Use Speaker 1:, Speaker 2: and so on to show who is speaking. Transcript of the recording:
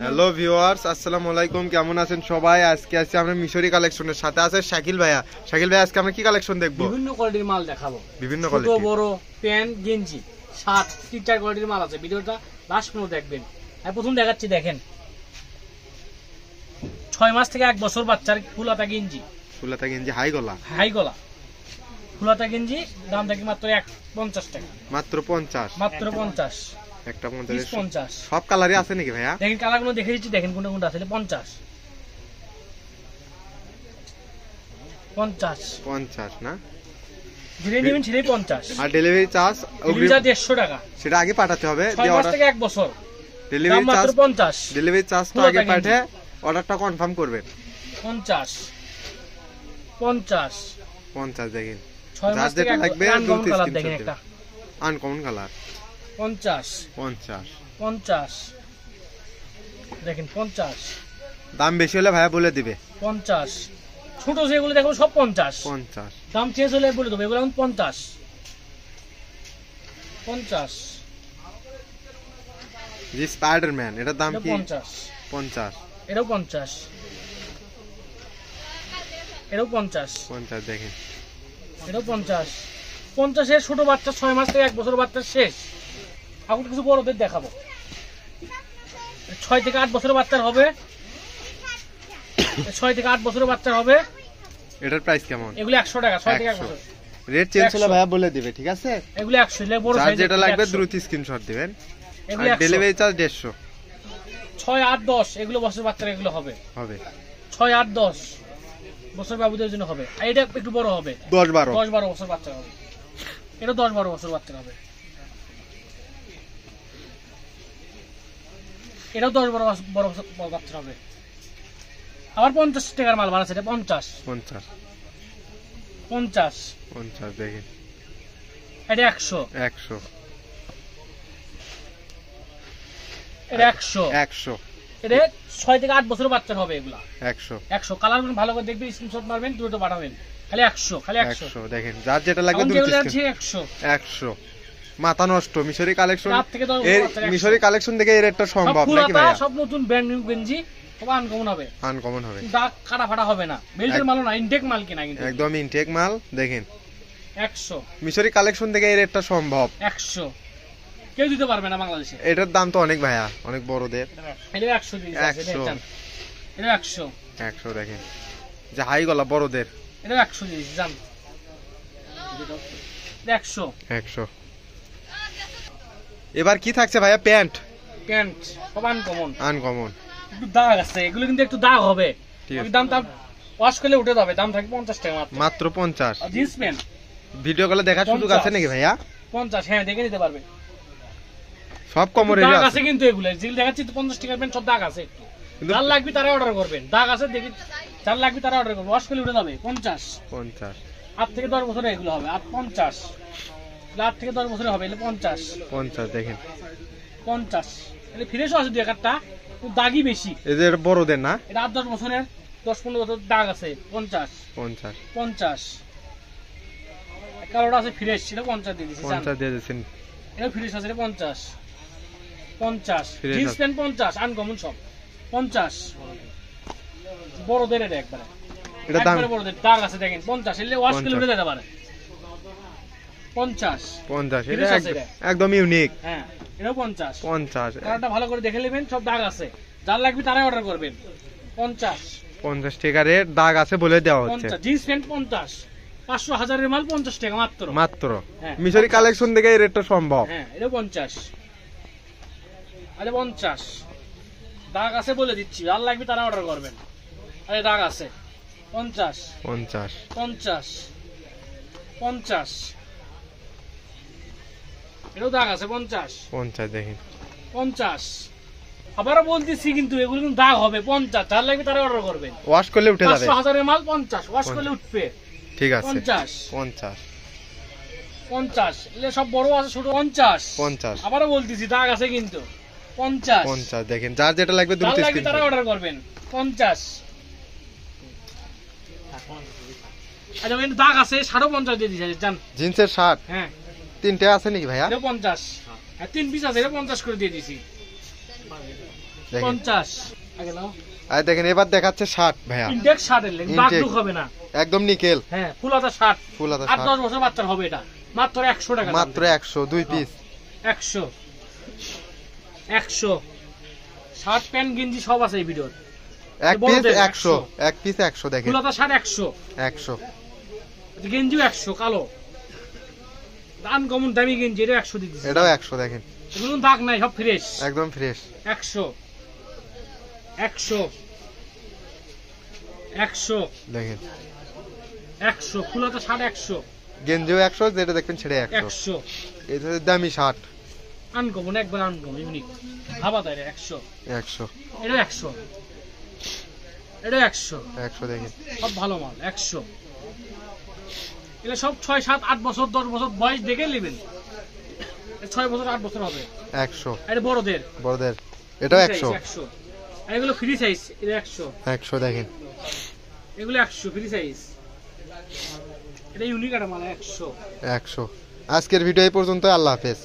Speaker 1: Hello viewers, আসসালামু আলাইকুম। কেমন আছেন সবাই? আজকে আছি আমরা মিশরি কালেকশনের সাথে আছে শাকিল ভাইয়া। শাকিল ভাই, আজকে আমরা কি কালেকশন দেখবো?
Speaker 2: বিভিন্ন কোয়ালিটির মাল দেখাবো।
Speaker 1: বিভিন্ন
Speaker 2: ছোট
Speaker 1: কোয়ালিটি,
Speaker 2: বড়, প্যান্ট, গেঞ্জি, শার্ট, তিনটার কোয়ালিটির মাল আছে। ভিডিওটা লাস্ট পর্যন্ত দেখবেন। আমি প্রথম দেখাচ্ছি, দেখেন 6 মাস থেকে 1 বছর বাচ্চার ফুলাতা গেঞ্জি।
Speaker 1: ফুলাতা গেঞ্জি হাই গলা,
Speaker 2: হাই গলা ফুলাতা গেঞ্জি, দাম দেখি মাত্র 50 টাকা।
Speaker 1: মাত্র 50,
Speaker 2: মাত্র 50,
Speaker 1: একটা
Speaker 2: 50।
Speaker 1: সব কালারই আছে নাকি ভাইয়া?
Speaker 2: দেখেন কালারগুলো দেখে দিচ্ছি, দেখেন কোনটা কোনটা আছে। 50
Speaker 1: না?
Speaker 2: যেটাই নেবেন সেটাই 50।
Speaker 1: আর ডেলিভারি চার্জ
Speaker 2: 150 টাকা।
Speaker 1: সেটা আগে পাঠাতে হবে।
Speaker 2: 6 মাস থেকে 1 বছর,
Speaker 1: ডেলিভারি
Speaker 2: মাত্র
Speaker 1: চার্জ
Speaker 2: 50।
Speaker 1: ডেলিভারি চার্জ তো আগে পাঠিয়ে অর্ডারটা কনফার্ম করবেন।
Speaker 2: 50
Speaker 1: দেখেন
Speaker 2: 6 মাস থেকে
Speaker 1: লাগবে।
Speaker 2: আনকমন কালার দেখেন, একটা
Speaker 1: আনকমন কালার।
Speaker 2: 50 দেখেন 50।
Speaker 1: দাম বেশি হলে ভাইয়া বলে দিবে।
Speaker 2: 50 ছোট যেগুলো দেখো সব 50। দাম চেঞ্জ হলে বলে দেবো। এগুলো এখন 50।
Speaker 1: জি স্পাইডারম্যান, এটার দাম কি?
Speaker 2: 50। এটাও 50। এটাও 50।
Speaker 1: দেখেন
Speaker 2: এটাও 50 এর ছোট বাচ্চা 6 মাস থেকে 1 বছর বাচ্চা শেষ। এখন কিছু বড়দের দেখাবো। 6 থেকে 8 বছরের বাচ্চার হবে। 6 থেকে 8 বছরের বাচ্চার হবে।
Speaker 1: এটার প্রাইস কেমন?
Speaker 2: এগুলো 100 টাকা। 6 থেকে 1 বছর।
Speaker 1: রেট চেঞ্জ হলে ভাইয়া বলে দিবে, ঠিক আছে?
Speaker 2: এগুলো 100, এর বড় সাইজ
Speaker 1: যেটা লাগবে দ্রুত স্ক্রিনশট দিবেন।
Speaker 2: এগুলো
Speaker 1: আর ডেলিভারি চার্জ 150।
Speaker 2: 6, 8, 10 এগুলো বছর বাচ্চারা এগুলো হবে। 6, 8, 10 বছর বাবুদের জন্য হবে। আর এটা একটু বড় হবে,
Speaker 1: 10, 12
Speaker 2: বছর বাচ্চা হবে। এটা 10, 12 বছর বাচ্চা হবে। এটাও 10, 12 বছর বাচ্চা হবে। আবার 50 টাকার মাল বানাচ্ছে, এটা 50
Speaker 1: দেখেন।
Speaker 2: এটা 100। এটা 100। এটা 6 থেকে 8 বছর বাচ্চার হবে। এগুলা 100 কালার ভালো করে দেখবেন, স্ক্রিনশট মারবেন, দ্রুত পাঠাবেন। খালি 100
Speaker 1: দেখেন, যার যেটা লাগবে দ্রুত স্ক্রিনশট। 100 মাথা নষ্ট। মিশরি কালেকশন, এই মিশরি কালেকশন দেখে এই রেটটা সম্ভব নাকি ভাই?
Speaker 2: সব নতুন ব্র্যান্ড নিউ গেঞ্জি, সব আনকমন হবে। দাগ কাটা ফাটা হবে না। বেল্টের মাল না, ইনটেক মাল কিনা, কিন্তু
Speaker 1: একদম ইনটেক মাল। দেখেন
Speaker 2: 100
Speaker 1: মিশরি কালেকশন দেখে এই রেটটা সম্ভব।
Speaker 2: 100 কেউ দিতে পারবে না বাংলাদেশে।
Speaker 1: এটার দাম তো অনেক ভাইয়া, অনেক বড়দের।
Speaker 2: এটা 100 দিয়েছে। এটা 100
Speaker 1: দেখেন, যে হাই গলা বড়দের।
Speaker 2: এটা 100 দিয়েছে, জান। 100
Speaker 1: এবার কি থাকছে ভাইয়া? প্যান্ট
Speaker 2: সব আনকমন।
Speaker 1: একটু
Speaker 2: দাগ আছে, এগুলো কিন্তু একটু দাগ হবে। দাম ওয়াশ করলে উঠে যাবে। দাম থাকবে 50 টাকা
Speaker 1: মাত্র। 50
Speaker 2: জিন্স প্যান্ট।
Speaker 1: ভিডিও কলে দেখার সুযোগ আছে নাকি ভাইয়া?
Speaker 2: 50, হ্যাঁ, দেখে নিতে পারবে।
Speaker 1: সব কম রেট
Speaker 2: আছে কিন্তু এগুলো যেগুলো দেখাচ্ছি 50 টাকার প্যান্ট, সব দাগ আছে। একটু যার লাগবে তারা অর্ডার করবেন। দাগ আছে দেখি, যার লাগবে তারা অর্ডার করবে। ওয়াশ করলে উঠে যাবে। 50 8 থেকে 10 বছরে এগুলো হবে। 50 8 থেকে 10 বছরে হবে। এগুলো 50
Speaker 1: দেখেন।
Speaker 2: 50 এটা ফ্রেশও আছে, দুই একটা দাগই বেশি।
Speaker 1: এদের বড়দের না?
Speaker 2: এটা 8, 10 বছরের, 10-15 বছর দাগ আছে। 50 কালোটা আছে ফ্রেশ, সেটা 50 দিয়ে দিয়েছেন। এটা ফ্রেশ আছে, এটা 50 জিন্স প্যান্ট 50 আনকমন সব 50 বড়দের। এটা একবারে বড়দের, দাগ আছে দেখেন। 50 এলে ওয়াশ করলে উঠে যেতে পারে। 50
Speaker 1: এটা একদম ইউনিক।
Speaker 2: হ্যাঁ, এটাও 50 কালারটা ভালো করে দেখে নেবেন, সব দাগ আছে। যার লাগবে তারাই অর্ডার করবেন। 50
Speaker 1: টাকা রেট, দাগ আছে বলে দেওয়া হচ্ছে।
Speaker 2: জিন্স প্যান্ট 50 500 হাজারের মাল 50 টাকা মাত্র।
Speaker 1: মিশরি কালেকশন দেখে এই রেটটা সম্ভব।
Speaker 2: হ্যাঁ, এটা 50 50 দাগ আছে বলে দিচ্ছি, যার লাগবে তারা অর্ডার করবেন। আরে দাগ আছে। 50 এটাও দাগ আছে। 50
Speaker 1: দেখেন।
Speaker 2: 50 আবারও বলতেছি, কিন্তু এগুলো কিন্তু দাগ হবে। 50 যার লাগবে তারা অর্ডার করবেন।
Speaker 1: ওয়াশ করলে উঠে যাবে।
Speaker 2: 500 হাজারের মাল 50 ওয়াশ করলে উঠবে।
Speaker 1: ঠিক আছে।
Speaker 2: 50 এলে সব বড় আছে, ছোট 50 আবারও বলতেছি, দাগ আছে কিন্তু। 50
Speaker 1: দেখেন, যার যেটা লাগবে দ্রুত স্ক্রিনশট
Speaker 2: তারা অর্ডার করবেন। 50 আচ্ছা, কিন্তু দাগ আছে। 50 দিয়ে দিয়েছে, জান।
Speaker 1: জিন্সের শার্ট,
Speaker 2: হ্যাঁ,
Speaker 1: 3টে আছে নাকি ভাইয়া?
Speaker 2: এটা 50, হ্যাঁ 3 পিস আছে। এটা 50 করে দিয়ে দিছি। 50 আগে নাও।
Speaker 1: আর দেখেন এবার দেখাচ্ছে শার্ট ভাইয়া,
Speaker 2: ইনটেক শার্টের লেগ বাগদুক হবে না,
Speaker 1: একদম নিকেল।
Speaker 2: হ্যাঁ ফুল হাতা শার্ট,
Speaker 1: ফুল হাতা
Speaker 2: 8-10 বছর বাচ্চার হবে এটা, মাত্র 100 টাকা,
Speaker 1: মাত্র 100, 2 পিস
Speaker 2: 100 100 শার্ট প্যান্ট গেঞ্জি সব আছে এই ভিডিওর।
Speaker 1: এক পিস 100, এক পিস 100 দেখেন।
Speaker 2: ফুল হাতা শার্ট 100,
Speaker 1: 100
Speaker 2: গেঞ্জিও 100 কালো দাম কমন দামি গেঞ্জি, এটা 100 দিতেছি,
Speaker 1: এটাও 100 দেখেন,
Speaker 2: কোনো দাগ নাই, সব ফ্রেশ
Speaker 1: একদম ফ্রেশ।
Speaker 2: 100 100 100
Speaker 1: দেখেন
Speaker 2: 100 ফুল হাতা শার্ট 100,
Speaker 1: গেঞ্জিও 100, যেটা দেখবেন সেটা 100। এই হচ্ছে দামি শার্ট,
Speaker 2: আনকমন, একবার আনকমন ইউনিক ভাবা তাই 100
Speaker 1: 100
Speaker 2: এটা 100, এটা 100
Speaker 1: 100 দেখেন,
Speaker 2: সব ভালো মাল 100। এটা সব 6, 7, 8 বছর 10 বছর বয়স দেখে নেবেন, 6 বছর 8 বছর হবে
Speaker 1: 100।
Speaker 2: এটা বড়দের,
Speaker 1: বড়দের এটাও 100।
Speaker 2: 100 আর এগুলো ফ্রি সাইজ, এটা 100
Speaker 1: 100 দেখেন,
Speaker 2: এগুলো 100 ফ্রি সাইজ, এটা ইউনিক একটা মাল 100।
Speaker 1: 100। আজকের ভিডিও এই পর্যন্ত, আল্লাহ হাফেজ।